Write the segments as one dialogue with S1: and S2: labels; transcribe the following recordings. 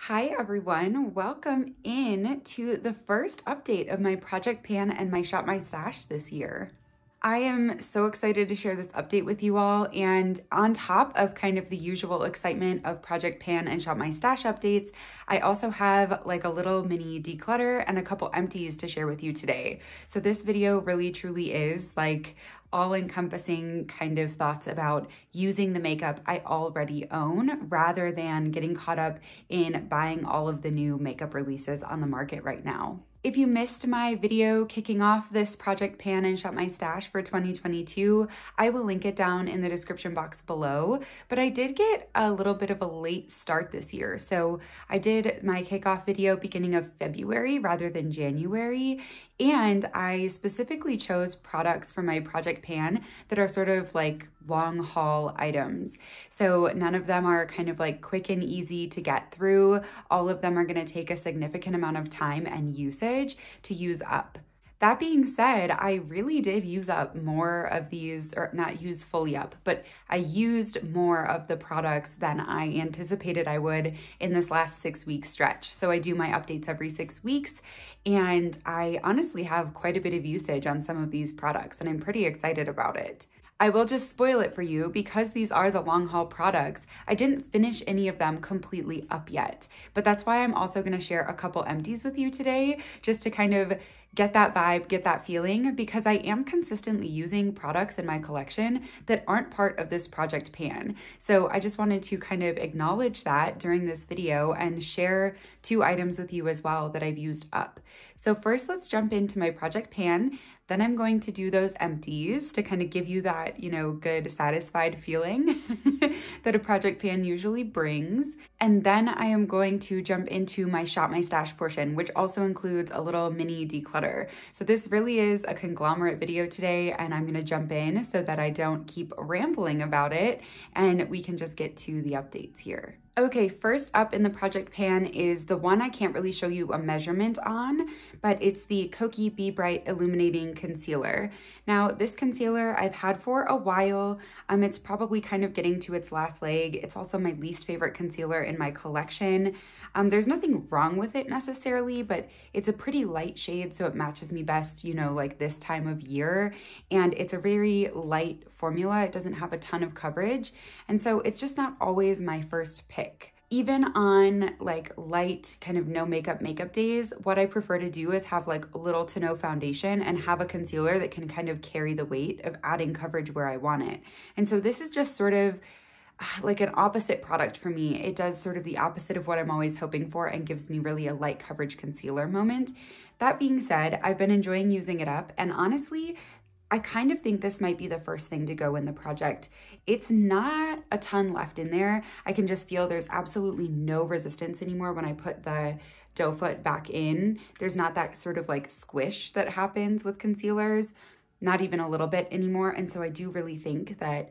S1: Hi everyone, welcome in to the first update of my Project Pan and my Shop My Stash this year. I am so excited to share this update with you all, and on top of kind of the usual excitement of Project Pan and Shop My Stash updates, I also have like a little mini declutter and a couple empties to share with you today. So this video really truly is like all-encompassing kind of thoughts about using the makeup I already own rather than getting caught up in buying all of the new makeup releases on the market right now. If you missed my video kicking off this Project Pan and Shop My Stash for 2022, I will link it down in the description box below, but I did get a little bit of a late start this year. So I did my kickoff video beginning of February rather than January, and I specifically chose products for my Project Pan that are sort of like long haul items. So none of them are kind of like quick and easy to get through. All of them are going to take a significant amount of time and usage to use up. That being said, I really did use up more of these, or not use fully up, but I used more of the products than I anticipated I would in this last 6-week stretch. So I do my updates every 6 weeks, and I honestly have quite a bit of usage on some of these products, and I'm pretty excited about it. I will just spoil it for you because these are the long haul products. I didn't finish any of them completely up yet, but that's why I'm also going to share a couple empties with you today, just to kind of get that vibe, get that feeling, because I am consistently using products in my collection that aren't part of this Project Pan. So I just wanted to kind of acknowledge that during this video and share 2 items with you as well that I've used up. So first, let's jump into my Project Pan. Then I'm going to do those empties to kind of give you that, good satisfied feeling that a Project Pan usually brings. And then I am going to jump into my Shop My Stash portion, which also includes a little mini declutter. So this really is a conglomerate video today, and I'm going to jump in so that I don't keep rambling about it and we can just get to the updates here. Okay, first up in the Project Pan is the one I can't really show you a measurement on, but it's the Kokie Be Bright Illuminating Concealer. Now, this concealer I've had for a while. It's probably kind of getting to its last leg. It's also my least favorite concealer in my collection. There's nothing wrong with it necessarily, but it's a pretty light shade, so it matches me best, like this time of year. And it's a very light formula. It doesn't have a ton of coverage. And so it's just not always my first pick. Even on like light kind of no makeup days, what I prefer to do is have like little to no foundation and have a concealer that can kind of carry the weight of adding coverage where I want it. And so this is just sort of like an opposite product for me. It does sort of the opposite of what I'm always hoping for and gives me really a light coverage concealer moment. That being said, I've been enjoying using it up, and honestly, I kind of think this might be the first thing to go in the project. It's not a ton left in there. I can just feel there's absolutely no resistance anymore when I put the doe foot back in. There's not that sort of like squish that happens with concealers, not even a little bit anymore. And so I do really think that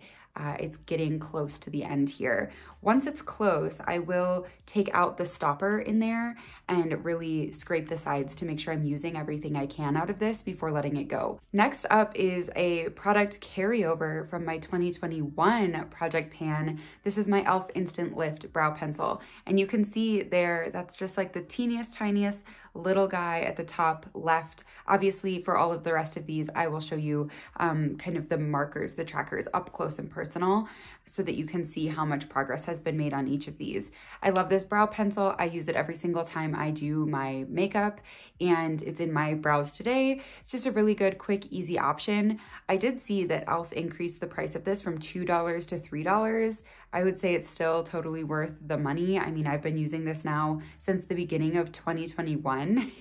S1: it's getting close to the end here. Once it's close, I will take out the stopper in there and really scrape the sides to make sure I'm using everything I can out of this before letting it go. Next up is a product carryover from my 2021 Project Pan. This is my e.l.f. Instant Lift Brow Pencil. And you can see there, that's just like the teeniest, tiniest little guy at the top left. Obviously, for all of the rest of these, I will show you kind of the markers, the trackers up close and personal so that you can see how much progress has been made on each of these. I love this brow pencil. I use it every single time I do my makeup, and it's in my brows today. It's just a really good, quick, easy option. I did see that e.l.f. increased the price of this from $2 to $3. I would say it's still totally worth the money. I mean, I've been using this now since the beginning of 2021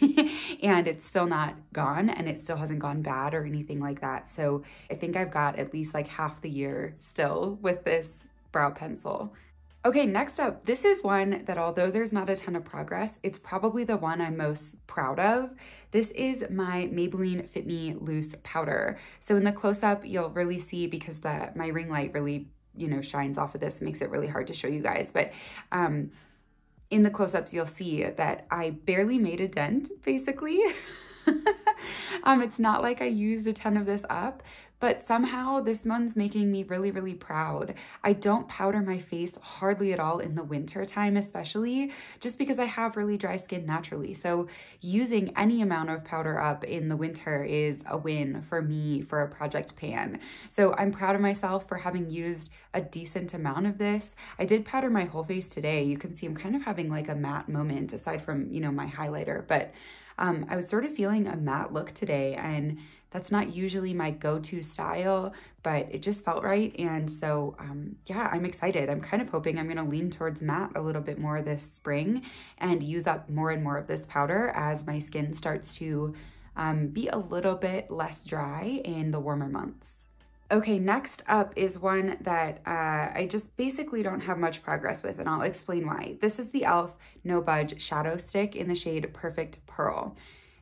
S1: and it's still not gone, and it still hasn't gone bad or anything like that. So I think I've got at least like half the year still with this brow pencil. Okay, next up, this is one that although there's not a ton of progress, it's probably the one I'm most proud of. This is my Maybelline Fit Me Loose Powder. So in the close-up, you'll really see, because my ring light really shines off of this, makes it really hard to show you guys. But in the close-ups, you'll see that I barely made a dent, basically. It's not like I used a ton of this up, but somehow this one's making me really, really proud. I don't powder my face hardly at all in the winter time, especially just because I have really dry skin naturally. So using any amount of powder up in the winter is a win for me for a project pan. So I'm proud of myself for having used a decent amount of this. I did powder my whole face today. You can see I'm kind of having like a matte moment aside from, you know, my highlighter, but I was sort of feeling a matte look today, and that's not usually my go-to style, but it just felt right. And so, yeah, I'm excited. I'm kind of hoping I'm gonna lean towards matte a little bit more this spring and use up more and more of this powder as my skin starts to be a little bit less dry in the warmer months. Okay, next up is one that I just basically don't have much progress with, and I'll explain why. This is the e.l.f. No Budge Shadow Stick in the shade Perfect Pearl.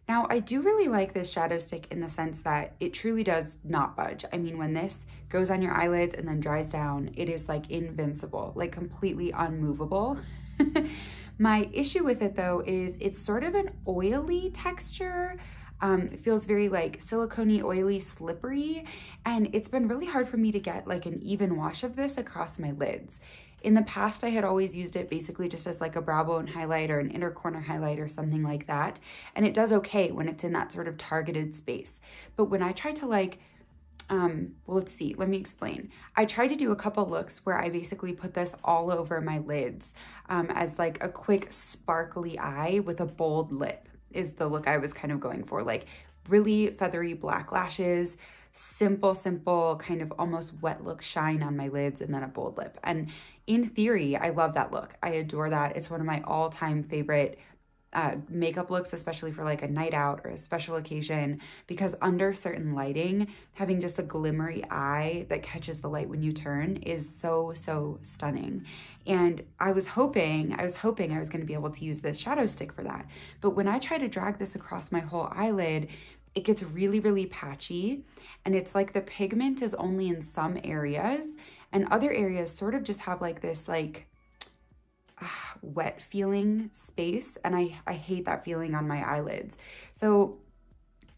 S1: Now, I do really like this shadow stick in the sense that it truly does not budge. I mean, when this goes on your eyelids and then dries down, it is like invincible, like completely unmovable. My issue with it though is it's sort of an oily texture. It feels very like silicone-y, oily, slippery, and it's been really hard for me to get like an even wash of this across my lids. In the past, I had always used it basically just as like a brow bone highlight or an inner corner highlight or something like that, and it does okay when it's in that sort of targeted space. But when I try to like, well, let's see, let me explain. I tried to do a couple looks where I basically put this all over my lids as like a quick sparkly eye with a bold lip. Is the look I was kind of going for, like really feathery black lashes, simple kind of almost wet look shine on my lids, and then a bold lip. And in theory, I love that look. I adore that. It's one of my all-time favorite makeup looks, especially for like a night out or a special occasion, because under certain lighting, having just a glimmery eye that catches the light when you turn is so stunning. And I was hoping I was going to be able to use this shadow stick for that. But when I try to drag this across my whole eyelid, it gets really patchy, and it's like the pigment is only in some areas, and other areas sort of just have like this like wet feeling space, and I hate that feeling on my eyelids. So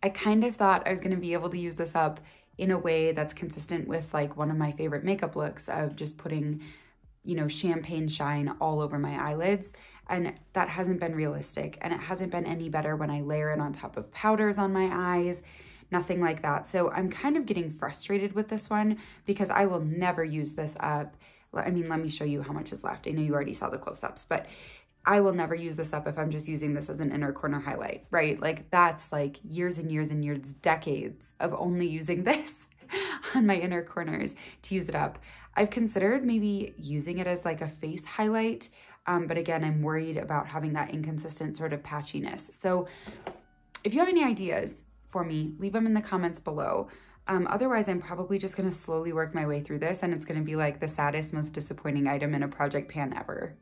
S1: I kind of thought I was going to be able to use this up in a way that's consistent with like one of my favorite makeup looks of just putting, you know, champagne shine all over my eyelids, and that hasn't been realistic, and it hasn't been any better when I layer it on top of powders on my eyes. Nothing like that. So I'm kind of getting frustrated with this one because I will never use this up. I mean, let me show you how much is left. I know you already saw the close-ups, but I will never use this up if I'm just using this as an inner corner highlight, right? Like that's like years and years and years, decades of only using this on my inner corners to use it up. I've considered maybe using it as like a face highlight, but again, I'm worried about having that inconsistent sort of patchiness. So if you have any ideas for me, leave them in the comments below. Otherwise, I'm probably just going to slowly work my way through this, and it's going to be like the saddest, most disappointing item in a project pan ever.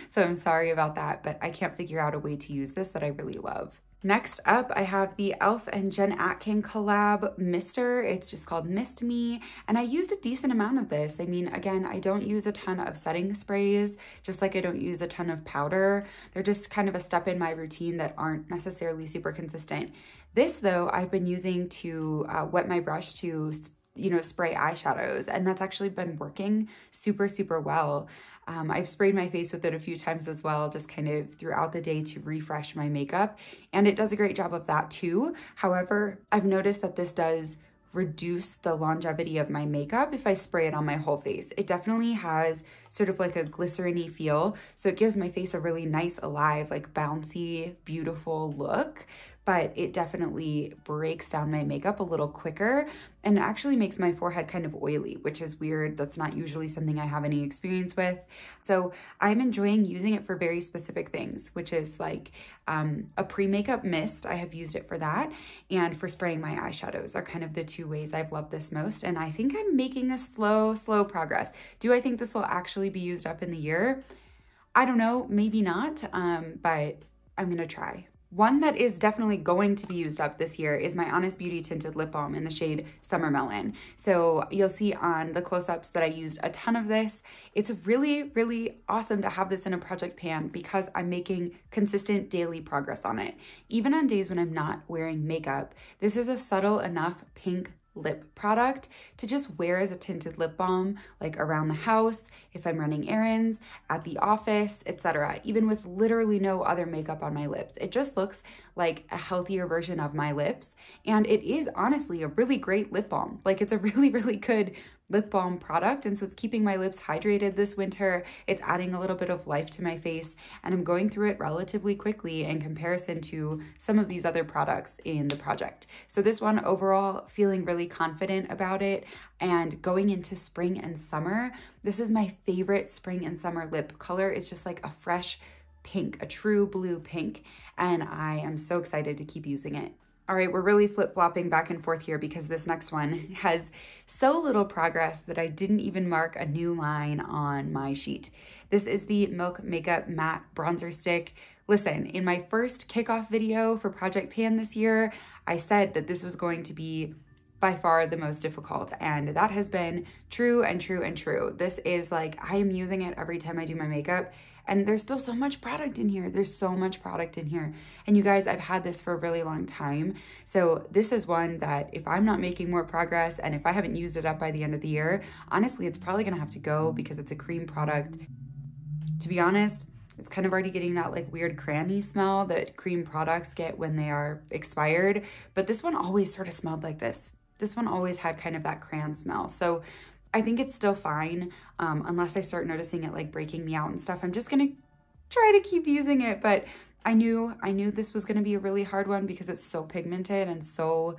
S1: So I'm sorry about that, but I can't figure out a way to use this that I really love. Next up, I have the e.l.f. and Jen Atkin collab mister. It's just called Mist Me, and I used a decent amount of this. I mean, again, I don't use a ton of setting sprays, just like I don't use a ton of powder. They're just kind of a step in my routine that aren't necessarily super consistent. This, though, I've been using to wet my brush to, you know, spray eyeshadows, and that's actually been working super well. I've sprayed my face with it a few times as well, just kind of throughout the day to refresh my makeup, and it does a great job of that too. However, I've noticed that this does reduce the longevity of my makeup if I spray it on my whole face. It definitely has sort of like a glycerin-y feel, so it gives my face a really nice, alive, like bouncy, beautiful look, but it definitely breaks down my makeup a little quicker and actually makes my forehead kind of oily, which is weird. That's not usually something I have any experience with. So I'm enjoying using it for very specific things, which is like a pre-makeup mist. I have used it for that, and for spraying my eyeshadows are kind of the two ways I've loved this most. And I think I'm making a slow progress. Do I think this will actually be used up in the year? I don't know, maybe not, but I'm gonna try. One that is definitely going to be used up this year is my Honest Beauty Tinted Lip Balm in the shade Summer Melon. So you'll see on the close-ups that I used a ton of this. It's really awesome to have this in a project pan because I'm making consistent daily progress on it. Even on days when I'm not wearing makeup, this is a subtle enough pink lip product to just wear as a tinted lip balm, like around the house, if I'm running errands, at the office, etc. Even with literally no other makeup on my lips. It just looks like a healthier version of my lips. And it is honestly a really great lip balm. Like it's a really, really good lip balm product. And so it's keeping my lips hydrated this winter. It's adding a little bit of life to my face, and I'm going through it relatively quickly in comparison to some of these other products in the project. So this one overall, feeling really confident about it. And going into spring and summer, this is my favorite spring and summer lip color. It's just like a fresh pink, a true blue pink. And I am so excited to keep using it. All right, we're really flip-flopping back and forth here because this next one has so little progress that I didn't even mark a new line on my sheet. This is the Milk Makeup Matte Bronzer Stick. Listen, in my first kickoff video for Project Pan this year, I said that this was going to be by far the most difficult, and that has been true and true and true. This is like, I am using it every time I do my makeup, and there's still so much product in here. There's so much product in here. And you guys, I've had this for a really long time. So this is one that if I'm not making more progress and if I haven't used it up by the end of the year, honestly, it's probably gonna have to go because it's a cream product. To be honest, it's kind of already getting that like weird cranny smell that cream products get when they are expired. But this one always sort of smelled like this. This one always had kind of that crayon smell. So I think it's still fine, unless I start noticing it like breaking me out and stuff. I'm just gonna try to keep using it, but I knew this was gonna be a really hard one because it's so pigmented and so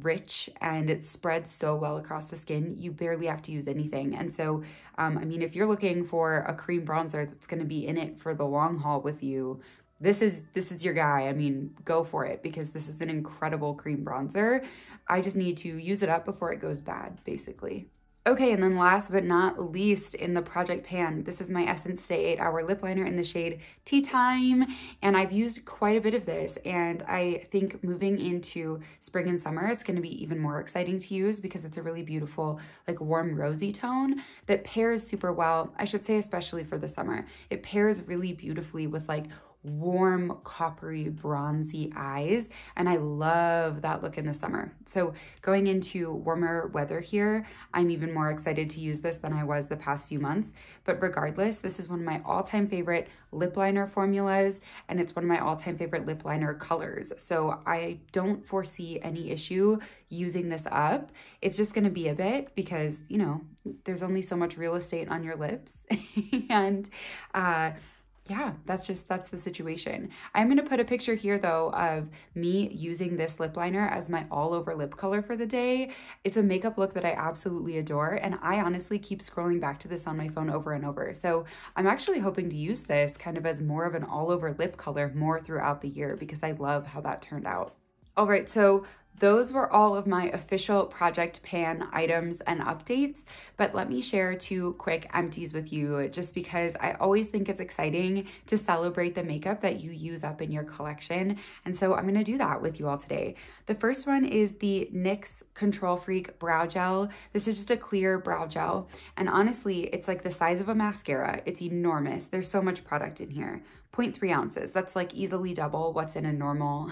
S1: rich and it spreads so well across the skin. You barely have to use anything. And so, I mean, if you're looking for a cream bronzer that's gonna be in it for the long haul with you, this is your guy. I mean, go for it because this is an incredible cream bronzer. I just need to use it up before it goes bad, basically. Okay, and then last but not least in the Project Pan, this is my Essence Stay 8 Hour Lip Liner in the shade Tea Time, and I've used quite a bit of this, and I think moving into spring and summer, it's gonna be even more exciting to use because it's a really beautiful, like warm rosy tone that pairs super well, I should say especially for the summer. It pairs really beautifully with like warm, coppery, bronzy eyes, and I love that look in the summer. So going into warmer weather here, I'm even more excited to use this than I was the past few months. But regardless, this is one of my all-time favorite lip liner formulas, and it's one of my all-time favorite lip liner colors. So I don't foresee any issue using this up. It's just gonna be a bit because, you know, there's only so much real estate on your lips. And yeah, that's the situation. I'm gonna put a picture here though of me using this lip liner as my all over lip color for the day. It's a makeup look that I absolutely adore, and I honestly keep scrolling back to this on my phone over and over. So I'm actually hoping to use this kind of as more of an all over lip color more throughout the year because I love how that turned out. All right, so those were all of my official Project Pan items and updates, but let me share 2 quick empties with you just because I always think it's exciting to celebrate the makeup that you use up in your collection, and so I'm gonna do that with you all today. The first one is the NYX Control Freak Brow Gel. This is just a clear brow gel, and honestly, it's like the size of a mascara. It's enormous. There's so much product in here. 0.3 ounces. That's like easily double what's in a normal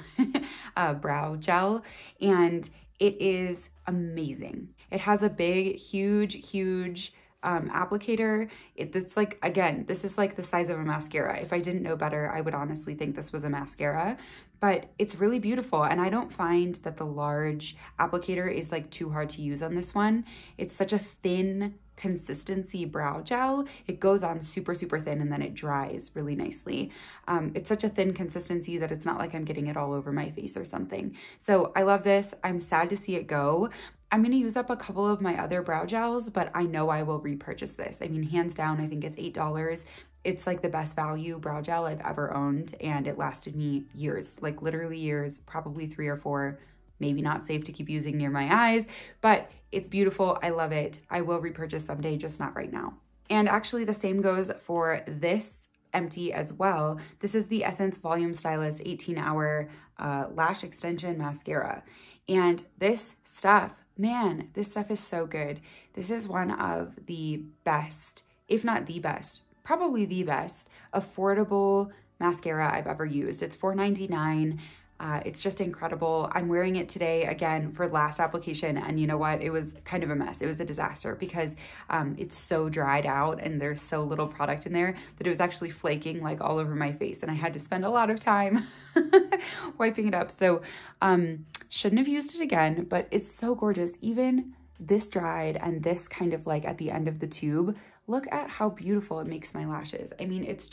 S1: brow gel. And it is amazing. It has a big, huge applicator. It's like, again, this is like the size of a mascara. If I didn't know better, I would honestly think this was a mascara, but it's really beautiful. And I don't find that the large applicator is like too hard to use on this one. It's such a thin consistency brow gel. It goes on super thin and then it dries really nicely. It's such a thin consistency that it's not like I'm getting it all over my face or something. So I love this. I'm sad to see it go. I'm gonna use up a couple of my other brow gels, but I know I will repurchase this. I mean, hands down, I think it's $8. It's like the best value brow gel I've ever owned, and it lasted me years, like literally years, probably 3 or 4. Maybe not safe to keep using near my eyes, but it's beautiful. I love it. I will repurchase someday, just not right now. And actually the same goes for this empty as well. This is the Essence Volume Stylist 18-Hour Lash Extension Mascara. And this stuff, man, this stuff is so good. This is one of the best, if not the best, probably the best affordable mascara I've ever used. It's $4.99. It's just incredible. I'm wearing it today again for last application, and you know what? It was kind of a mess. It was a disaster because it's so dried out and there's so little product in there that it was actually flaking like all over my face, and I had to spend a lot of time wiping it up. So shouldn't have used it again, but it's so gorgeous. Even this dried and this kind of like at the end of the tube, look at how beautiful it makes my lashes. I mean, it's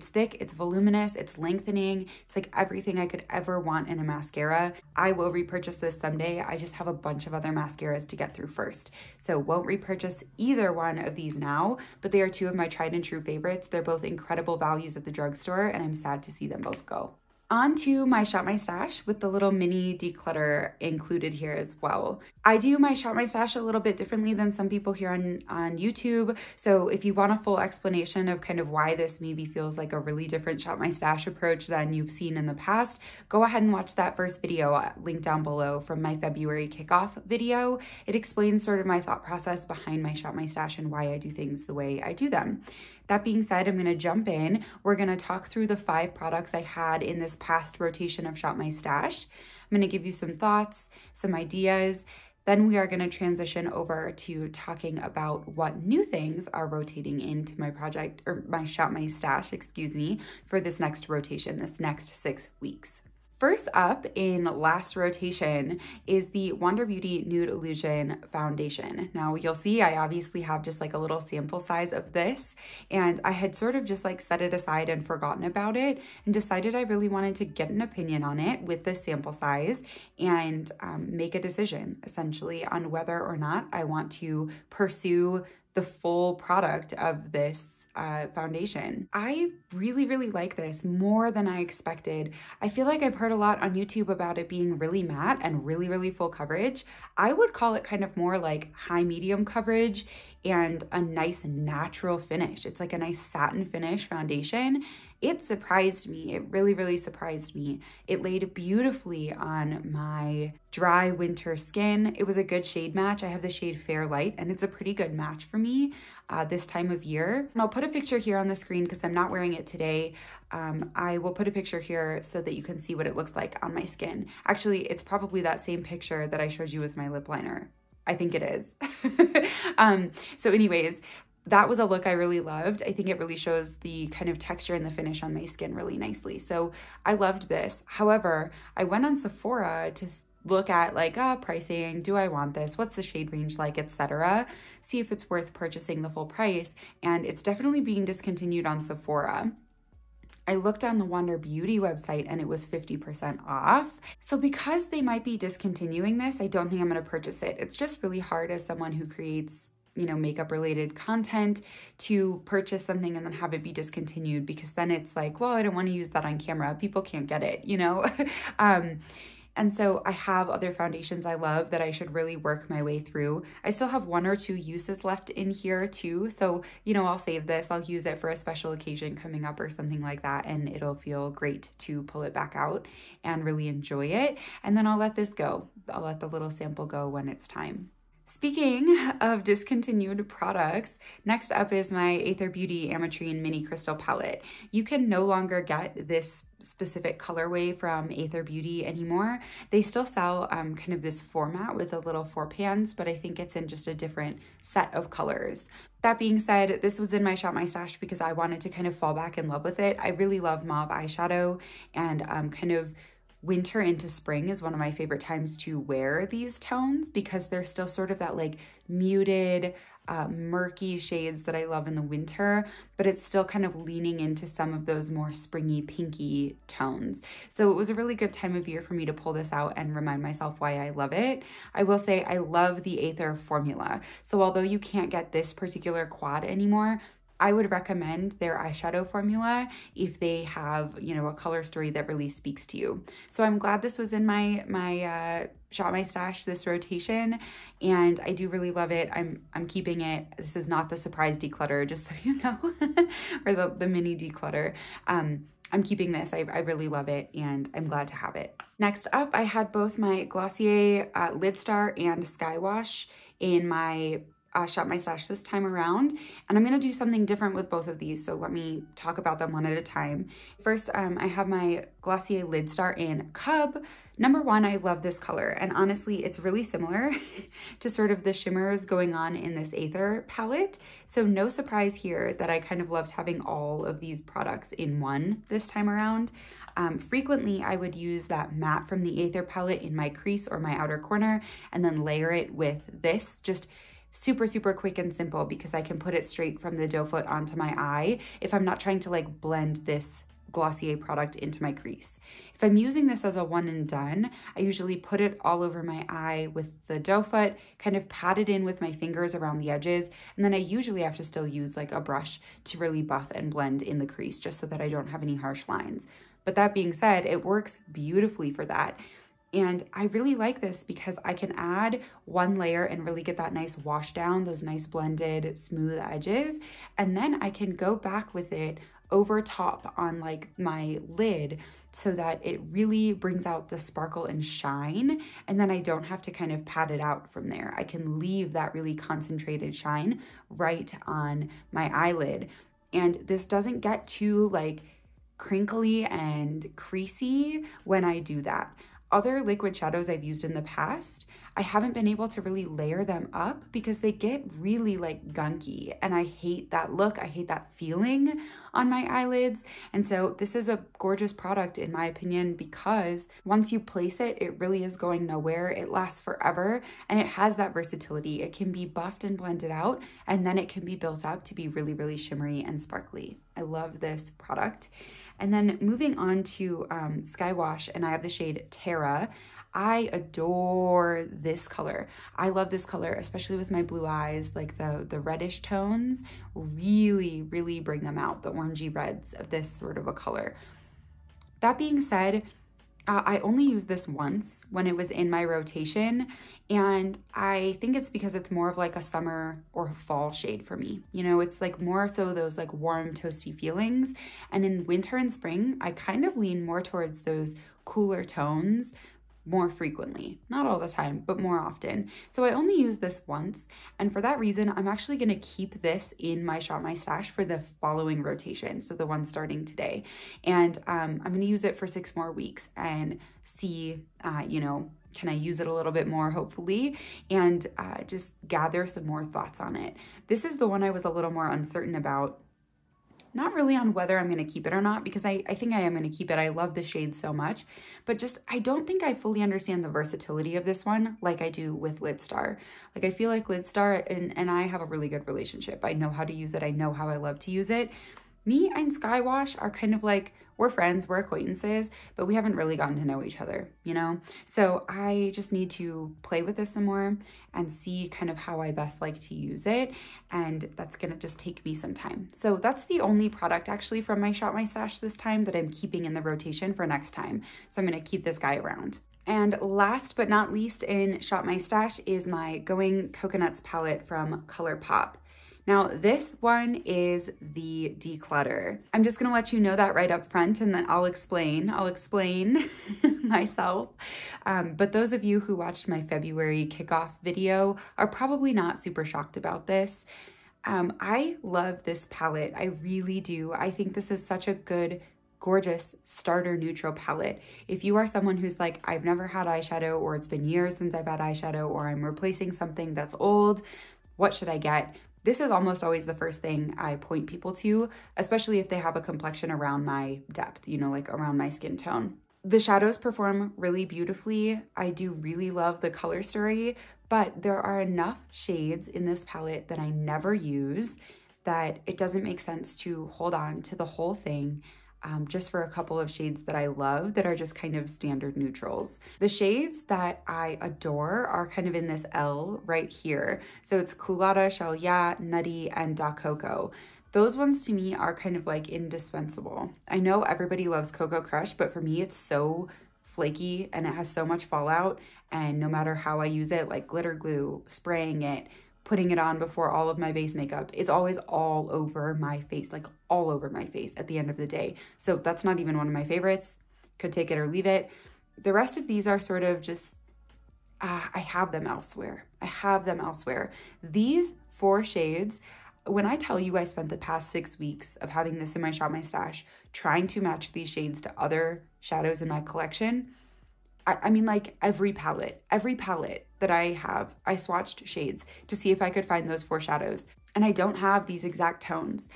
S1: thick, it's voluminous, it's lengthening. It's like everything I could ever want in a mascara. I will repurchase this someday. I just have a bunch of other mascaras to get through first. So won't repurchase either one of these now, but they are two of my tried and true favorites. They're both incredible values at the drugstore, and I'm sad to see them both go. On to my Shop My Stash with the little mini declutter included here as well. I do my Shop My Stash a little bit differently than some people here on YouTube. So if you want a full explanation of kind of why this maybe feels like a really different Shop My Stash approach than you've seen in the past, go ahead and watch that first video linked down below from my February kickoff video. It explains sort of my thought process behind my Shop My Stash and why I do things the way I do them. That being said, I'm gonna jump in. We're gonna talk through the 5 products I had in this past rotation of Shop My Stash. I'm gonna give you some thoughts, some ideas. Then we are gonna transition over to talking about what new things are rotating into my project, or my Shop My Stash, excuse me, for this next rotation, this next 6 weeks. First up in last rotation is the Wander Beauty Nude Illusion Foundation. Now you'll see I obviously have just like a little sample size of this, and I had sort of just like set it aside and forgotten about it and decided I really wanted to get an opinion on it with this sample size and make a decision essentially on whether or not I want to pursue the full product of this foundation. I really like this more than I expected. I feel like I've heard a lot on YouTube about it being really matte and really full coverage. I would call it kind of more like high medium coverage and a nice natural finish. It's like a nice satin finish foundation. It surprised me. It really surprised me. It laid beautifully on my dry winter skin. It was a good shade match. I have the shade Fair Light, and it's a pretty good match for me this time of year. And I'll put a picture here on the screen because I'm not wearing it today. I will put a picture here so that you can see what it looks like on my skin. Actually, it's probably that same picture that I showed you with my lip liner. I think it is. So anyways, that was a look I really loved. I think it really shows the kind of texture and the finish on my skin really nicely. So I loved this. However, I went on Sephora to look at like pricing, do I want this, what's the shade range like, etc. See if it's worth purchasing the full price, and it's definitely being discontinued on Sephora. I looked on the Wander Beauty website and it was 50% off. So because they might be discontinuing this, I don't think I'm gonna purchase it. It's just really hard as someone who creates, you know, makeup related content to purchase something and then have it be discontinued, because then it's like, well, I don't want to use that on camera. People can't get it, you know? And so I have other foundations I love that I should really work my way through. I still have 1 or 2 uses left in here too. So, you know, I'll save this. I'll use it for a special occasion coming up or something like that, and it'll feel great to pull it back out and really enjoy it. And then I'll let this go. I'll let the little sample go when it's time. Speaking of discontinued products, next up is my Aether Beauty Ametrine Mini Crystal Palette. You can no longer get this specific colorway from Aether Beauty anymore. They still sell kind of this format with the little 4 pans, but I think it's in just a different set of colors. That being said, this was in my Shop My Stash because I wanted to kind of fall back in love with it. I really love mauve eyeshadow, and kind of winter into spring is one of my favorite times to wear these tones because they're still sort of that like muted, murky shades that I love in the winter, but it's still kind of leaning into some of those more springy, pinky tones. So it was a really good time of year for me to pull this out and remind myself why I love it. I will say I love the Aether formula. So although you can't get this particular quad anymore, I would recommend their eyeshadow formula if they have, you know, a color story that really speaks to you. So I'm glad this was in my Shop My Stash this rotation, and I do really love it. I'm keeping it. This is not the surprise declutter, just so you know, or the mini declutter. I'm keeping this. I really love it, and I'm glad to have it. Next up, I had both my Glossier Lid Star and Sky Wash in my Shop My Stash this time around, and I'm gonna do something different with both of these, so let me talk about them one at a time. First, I have my Glossier Lid Star in Cub. Number one, I love this color, and honestly, it's really similar to sort of the shimmers going on in this Aether palette, so no surprise here that I kind of loved having all of these products in one this time around. Frequently, I would use that matte from the Aether palette in my crease or my outer corner, and then layer it with this, just super, super quick and simple because I can put it straight from the doe foot onto my eye if I'm not trying to like blend this Glossier product into my crease. If I'm using this as a one and done, I usually put it all over my eye with the doe foot, kind of pat it in with my fingers around the edges, and then I usually have to still use like a brush to really buff and blend in the crease just so that I don't have any harsh lines. But that being said, it works beautifully for that. And I really like this because I can add one layer and really get that nice wash down, those nice blended smooth edges. And then I can go back with it over top on like my lid so that it really brings out the sparkle and shine. And then I don't have to kind of pat it out from there. I can leave that really concentrated shine right on my eyelid. And this doesn't get too like crinkly and creasy when I do that. Other liquid shadows I've used in the past, I haven't been able to really layer them up because they get really like gunky, and I hate that look. I hate that feeling on my eyelids. And so this is a gorgeous product in my opinion because once you place it, it really is going nowhere. It lasts forever and it has that versatility. It can be buffed and blended out, and then it can be built up to be really, really shimmery and sparkly. I love this product. And then moving on to Sky Wash, and I have the shade Terra. I adore this color. I love this color, especially with my blue eyes, like the reddish tones really, really bring them out, the orangey reds of this sort of a color. That being said, I only used this once when it was in my rotation, and I think it's because it's more of like a summer or fall shade for me. You know, it's like more so those like warm, toasty feelings. And in winter and spring, I kind of lean more towards those cooler tones more frequently, not all the time, but more often. So I only use this once, and for that reason, I'm actually gonna keep this in my Shop My Stash for the following rotation, so the one starting today. And I'm gonna use it for 6 more weeks and see, you know, can I use it a little bit more, hopefully, and just gather some more thoughts on it. This is the one I was a little more uncertain about. Not really on whether I'm going to keep it or not, because I think I am going to keep it. I love the shade so much, but just I don't think I fully understand the versatility of this one like I do with Lid Star. Like I feel like Lid Star and I have a really good relationship. I know how to use it. I know how I love to use it. Me and Sky Wash are kind of like, we're friends, we're acquaintances, but we haven't really gotten to know each other, you know? So I just need to play with this some more and see kind of how I best like to use it. And that's gonna just take me some time. So that's the only product actually from my Shop My Stash this time that I'm keeping in the rotation for next time. So I'm gonna keep this guy around. And last but not least in Shop My Stash is my Going Coconuts palette from ColourPop. Now this one is the Declutter. I'm just gonna let you know that right up front, and then I'll explain myself. But those of you who watched my February kickoff video are probably not super shocked about this. I love this palette, I really do. I think this is such a good, gorgeous starter neutral palette. If you are someone who's like, I've never had eyeshadow, or it's been years since I've had eyeshadow, or I'm replacing something that's old, what should I get? This is almost always the first thing I point people to, especially if they have a complexion around my depth, you know, like around my skin tone. The shadows perform really beautifully. I do really love the color story, but there are enough shades in this palette that I never use that it doesn't make sense to hold on to the whole thing just for a couple of shades that I love that are just kind of standard neutrals. The shades that I adore are kind of in this L right here. So it's Culotta, Shell Ya, Nutty, and Da Coco. Those ones to me are kind of like indispensable. I know everybody loves Cocoa Crush, but for me it's so flaky and it has so much fallout, and no matter how I use it, like glitter glue, spraying it, putting it on before all of my base makeup, it's always all over my face, like all over my face at the end of the day. So that's not even one of my favorites. Could take it or leave it. The rest of these are sort of just, I have them elsewhere. I have them elsewhere. These 4 shades. When I tell you I spent the past 6 weeks of having this in my Shop My Stash trying to match these shades to other shadows in my collection, I mean, like every palette that I have, I swatched shades to see if I could find those 4 shadows. And I don't have these exact tones.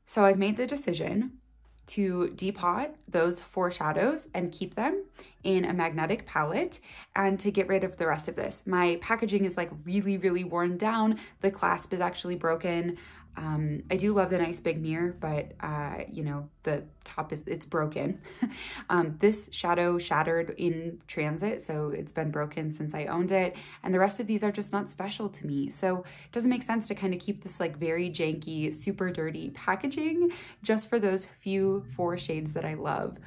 S1: So I've made the decision to depot those 4 shadows and keep them in a magnetic palette and to get rid of the rest of this. My packaging is like really, really worn down. The clasp is actually broken. I do love the nice big mirror, but you know, the top it's broken. This shadow shattered in transit, so it's been broken since I owned it. And the rest of these are just not special to me. So it doesn't make sense to kind of keep this like very janky, super dirty packaging just for those few 4 shades that I love.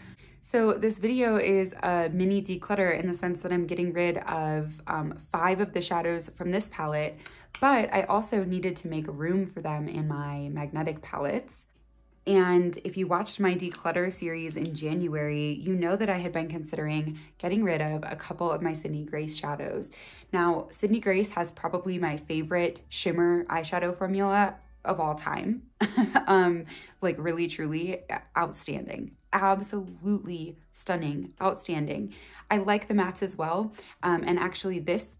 S1: So this video is a mini declutter in the sense that I'm getting rid of 5 of the shadows from this palette, but I also needed to make room for them in my magnetic palettes. And if you watched my declutter series in January, you know that I had been considering getting rid of a couple of my Sydney Grace shadows. Now, Sydney Grace has probably my favorite shimmer eyeshadow formula of all time. Like really, truly outstanding. Absolutely stunning, outstanding. I like the mattes as well. And actually this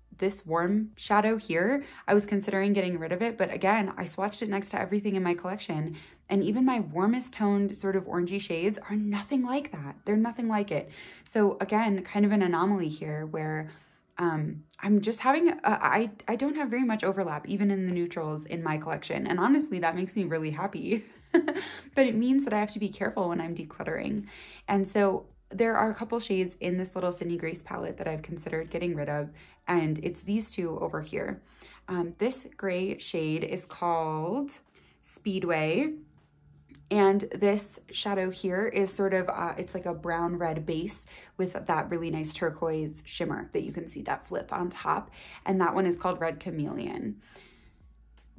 S1: warm shadow here, I was considering getting rid of it, but again, I swatched it next to everything in my collection, and even my warmest toned sort of orangey shades are nothing like that. They're nothing like it. So again, kind of an anomaly here where I'm just having, I don't have very much overlap even in the neutrals in my collection. And honestly, that makes me really happy, but it means that I have to be careful when I'm decluttering. And so there are a couple shades in this little Sydney Grace palette that I've considered getting rid of, and it's these 2 over here. This gray shade is called Speedway, and this shadow here is sort of, it's like a brown red base with that really nice turquoise shimmer that you can see that flip on top, and that one is called Red Chameleon.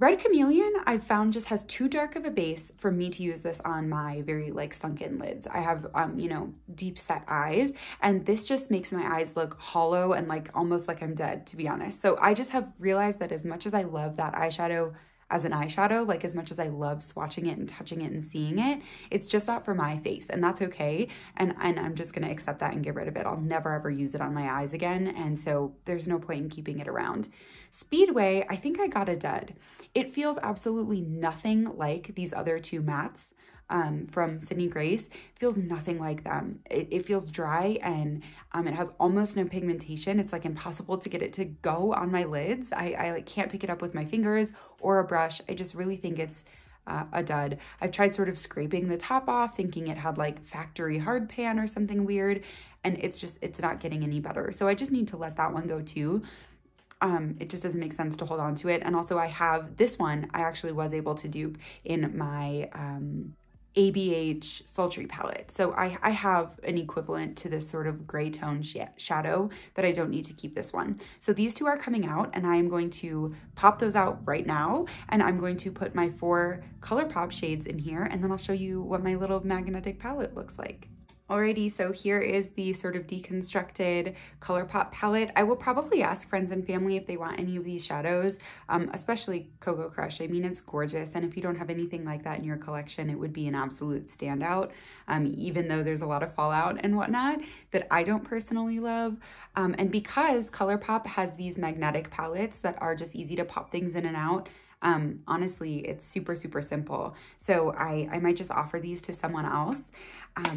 S1: Red Chameleon, I've found just has too dark of a base for me to use this on my very like sunken lids. I have, you know, deep set eyes, and this just makes my eyes look hollow and like almost like I'm dead, to be honest. So I just have realized that as much as I love that eyeshadow as an eyeshadow, like as much as I love swatching it and touching it and seeing it, it's just not for my face, and that's okay. And I'm just gonna accept that and get rid of it. I'll never ever use it on my eyes again, and so there's no point in keeping it around. Speedway, I think I got a dud. It feels absolutely nothing like these other 2 mattes from Sydney Grace. It feels nothing like them. It feels dry, and it has almost no pigmentation. It's like impossible to get it to go on my lids. I like can't pick it up with my fingers or a brush. I just really think it's a dud. I've tried sort of scraping the top off, thinking it had like factory hard pan or something weird, and it's not getting any better. So I just need to let that one go too. It just doesn't make sense to hold on to it. And also I have this one I actually was able to dupe in my ABH Sultry palette. So I have an equivalent to this sort of gray tone shadow that I don't need to keep this one. So these 2 are coming out, and I am going to pop those out right now, and I'm going to put my 4 ColourPop shades in here, and then I'll show you what my little magnetic palette looks like. Alrighty, so here is the sort of deconstructed ColourPop palette. I will probably ask friends and family if they want any of these shadows, especially Cocoa Crush. I mean, it's gorgeous, and if you don't have anything like that in your collection, it would be an absolute standout, even though there's a lot of fallout and whatnot that I don't personally love. And because ColourPop has these magnetic palettes that are just easy to pop things in and out, honestly, it's super, super simple. So I might just offer these to someone else.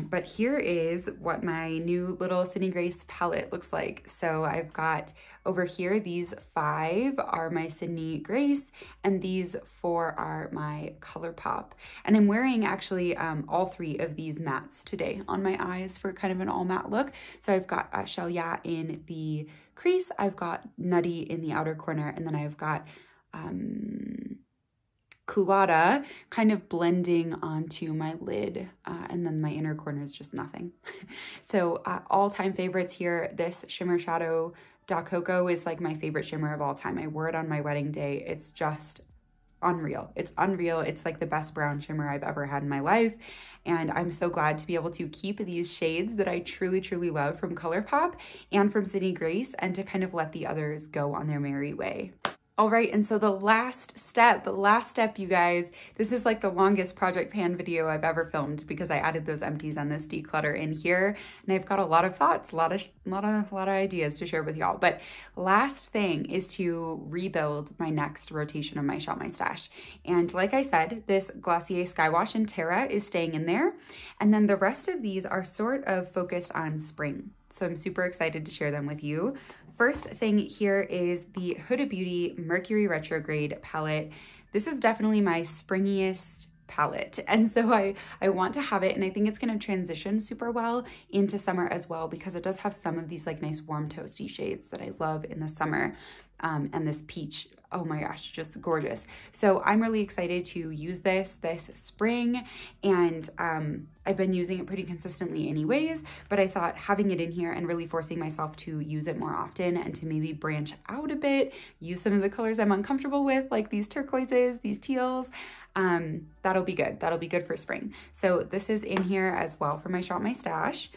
S1: But here is what my new little Sydney Grace palette looks like. So I've got over here, these 5 are my Sydney Grace, and these 4 are my ColourPop. And I'm wearing actually all 3 of these mattes today on my eyes for kind of an all matte look. So I've got Shelia in the crease, I've got Nutty in the outer corner, and then I've got Culotta kind of blending onto my lid, and then my inner corner is just nothing. So all-time favorites here, this shimmer shadow Da Coco is like my favorite shimmer of all time. I wore it on my wedding day. It's just unreal. It's unreal. It's like the best brown shimmer I've ever had in my life. And I'm so glad to be able to keep these shades that I truly, truly love from ColourPop and from Sydney Grace, and to kind of let the others go on their merry way. All right, and so the last step, you guys, this is like the longest project pan video I've ever filmed because I added those empties and this declutter in here, and I've got a lot of thoughts, a lot of ideas to share with y'all. But last thing is to rebuild my next rotation of my Shop My Stash. And like I said, this Glossier Skywash in Terra is staying in there, and then the rest of these are sort of focused on spring. So I'm super excited to share them with you. First thing here is the Huda Beauty Mercury Retrograde palette. This is definitely my springiest palette. And so I want to have it, and I think it's gonna transition super well into summer as well because it does have some of these like nice warm toasty shades that I love in the summer. And this peach, oh my gosh, just gorgeous. So I'm really excited to use this spring, and I've been using it pretty consistently anyways, but I thought having it in here and really forcing myself to use it more often and to maybe branch out a bit, use some of the colors I'm uncomfortable with, like these turquoises, these teals, that'll be good. That'll be good for spring. So this is in here as well for my Shop My Stash.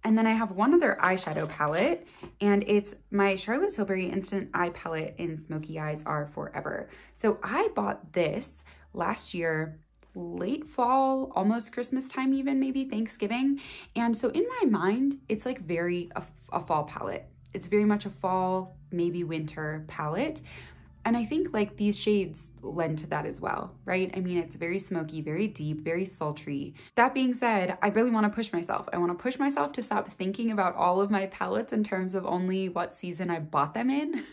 S1: And then I have one other eyeshadow palette, and it's my Charlotte Tilbury Instant Eye Palette in Smoky Eyes Are Forever. So I bought this last year, late fall, almost Christmas time even, maybe Thanksgiving. And so in my mind, it's like very a fall palette. It's very much a fall, maybe winter palette. And I think like these shades lend to that as well, right? I mean, it's very smoky, very deep, very sultry. That being said, I really want to push myself. I want to push myself to stop thinking about all of my palettes in terms of only what season I bought them in.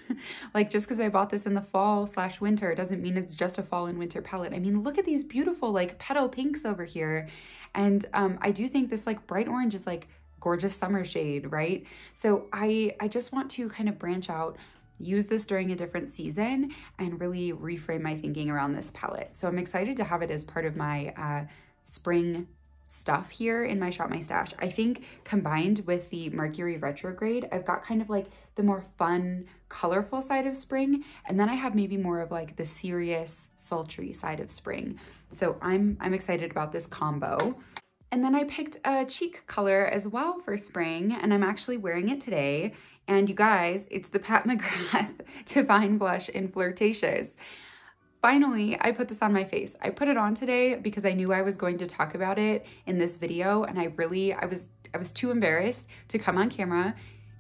S1: Like just because I bought this in the fall/winter doesn't mean it's just a fall and winter palette. I mean, look at these beautiful like petal pinks over here. And I do think this like bright orange is like gorgeous summer shade, right? So I just want to kind of branch out, use this during a different season, and really reframe my thinking around this palette. So I'm excited to have it as part of my spring stuff here in my Shop My Stash. I think combined with the Mercury Retrograde, I've got kind of like the more fun, colorful side of spring, and then I have maybe more of like the serious, sultry side of spring. So I'm excited about this combo. And then I picked a cheek color as well for spring, and I'm actually wearing it today. And you guys, it's the Pat McGrath Divine Blush in Flirtatious. Finally, I put this on my face. I put it on today because I knew I was going to talk about it in this video, and I was too embarrassed to come on camera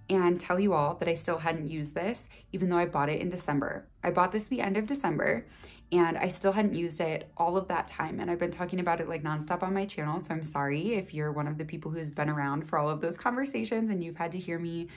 S1: and tell you all that I still hadn't used this, even though I bought it in December. I bought this the end of December, and I still hadn't used it all of that time. And I've been talking about it like nonstop on my channel, so I'm sorry if you're one of the people who's been around for all of those conversations and you've had to hear me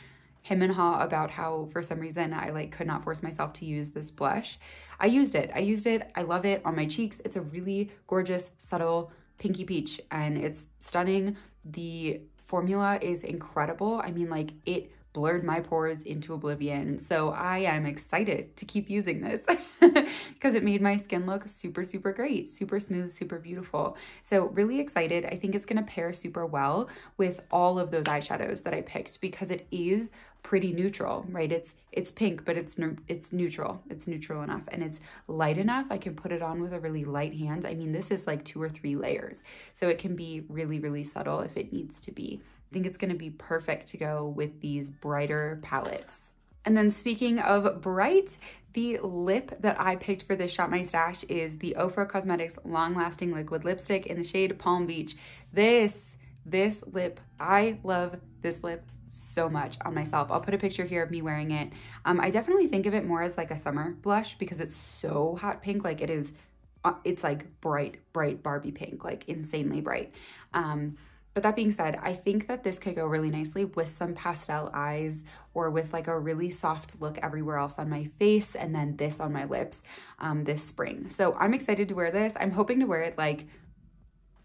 S1: hem and haw about how for some reason I like could not force myself to use this blush. I used it, I love it on my cheeks. It's a really gorgeous, subtle pinky peach, and it's stunning. The formula is incredible. I mean, like, it blurred my pores into oblivion. So I am excited to keep using this because it made my skin look super, super great, super smooth, super beautiful. So really excited. I think it's gonna pair super well with all of those eyeshadows that I picked because it is pretty neutral, right? It's pink, but it's neutral. It's neutral enough, and it's light enough. I can put it on with a really light hand. I mean, this is like 2 or 3 layers, so it can be really, really subtle if it needs to be. I think it's gonna be perfect to go with these brighter palettes. And then speaking of bright, the lip that I picked for this Shop My Stash is the Ofra Cosmetics Long Lasting Liquid Lipstick in the shade Palm Beach. This lip, I love this lip so much on myself. I'll put a picture here of me wearing it. I definitely think of it more as like a summer blush because it's so hot pink. Like it is, it's like bright Barbie pink, like insanely bright. But that being said, I think that this could go really nicely with some pastel eyes or with like a really soft look everywhere else on my face, and then this on my lips this spring. So I'm excited to wear this. I'm hoping to wear it like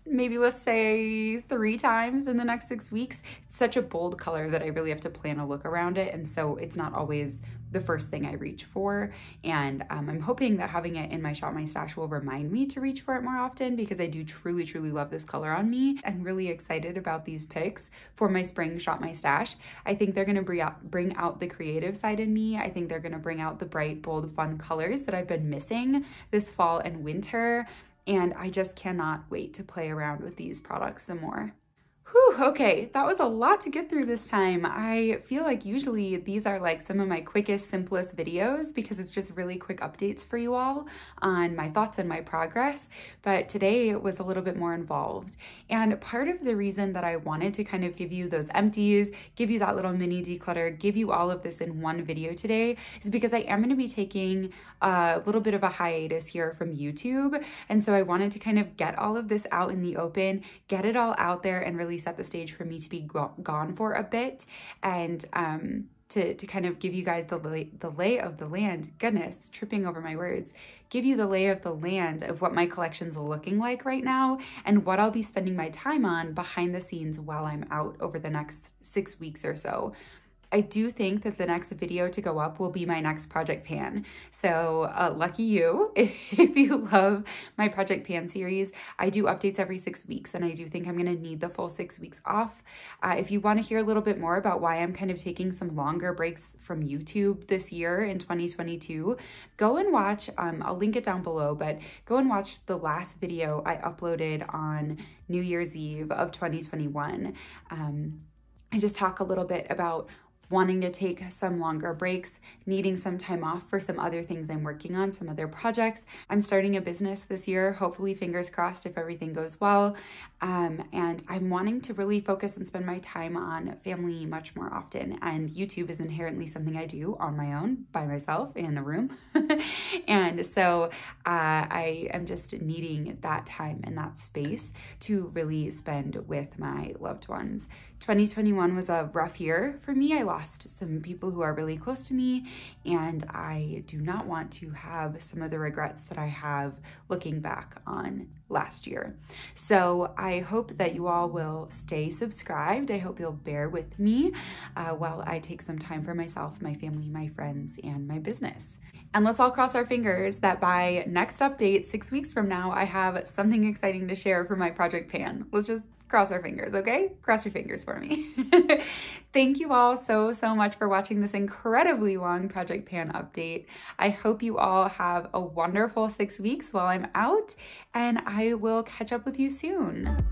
S1: maybe let's say 3 times in the next 6 weeks. It's such a bold color that I really have to plan a look around it, and so it's not always the first thing I reach for. And I'm hoping that having it in my Shop My Stash will remind me to reach for it more often because I do truly, truly love this color on me. I'm really excited about these picks for my spring Shop My Stash. I think they're gonna bring out the creative side in me. I think they're gonna bring out the bright, bold, fun colors that I've been missing this fall and winter. And I just cannot wait to play around with these products some more. Whew, okay, that was a lot to get through this time. I feel like usually these are like some of my quickest, simplest videos because it's just really quick updates for you all on my thoughts and my progress. But today it was a little bit more involved. And part of the reason that I wanted to kind of give you those empties, give you that little mini declutter, give you all of this in one video today is because I am going to be taking a little bit of a hiatus here from YouTube. And so I wanted to kind of get all of this out in the open, get it all out there and really set the stage for me to be gone for a bit and to kind of give you guys the lay of the land. Goodness, tripping over my words. Give you the lay of the land of what my collection's looking like right now and what I'll be spending my time on behind the scenes while I'm out over the next 6 weeks or so. I do think that the next video to go up will be my next project pan. So lucky you, if you love my project pan series. I do updates every 6 weeks and I do think I'm gonna need the full 6 weeks off. If you wanna hear a little bit more about why I'm kind of taking some longer breaks from YouTube this year in 2022, go and watch, I'll link it down below, but go and watch the last video I uploaded on New Year's Eve of 2021. I just talk a little bit about wanting to take some longer breaks, needing some time off for some other things I'm working on, some other projects. I'm starting a business this year, hopefully fingers crossed if everything goes well. And I'm wanting to really focus and spend my time on family much more often. And YouTube is inherently something I do on my own, by myself in a room. And so I am just needing that time and that space to really spend with my loved ones. 2021 was a rough year for me. I lost some people who are really close to me, and I do not want to have some of the regrets that I have looking back on last year. So I hope that you all will stay subscribed. I hope you'll bear with me while I take some time for myself, my family, my friends, and my business. And let's all cross our fingers that by next update, 6 weeks from now, I have something exciting to share for my project pan. Let's just cross our fingers, okay? Cross your fingers for me. Thank you all so much for watching this incredibly long project pan update. I hope you all have a wonderful 6 weeks while I'm out, and I will catch up with you soon.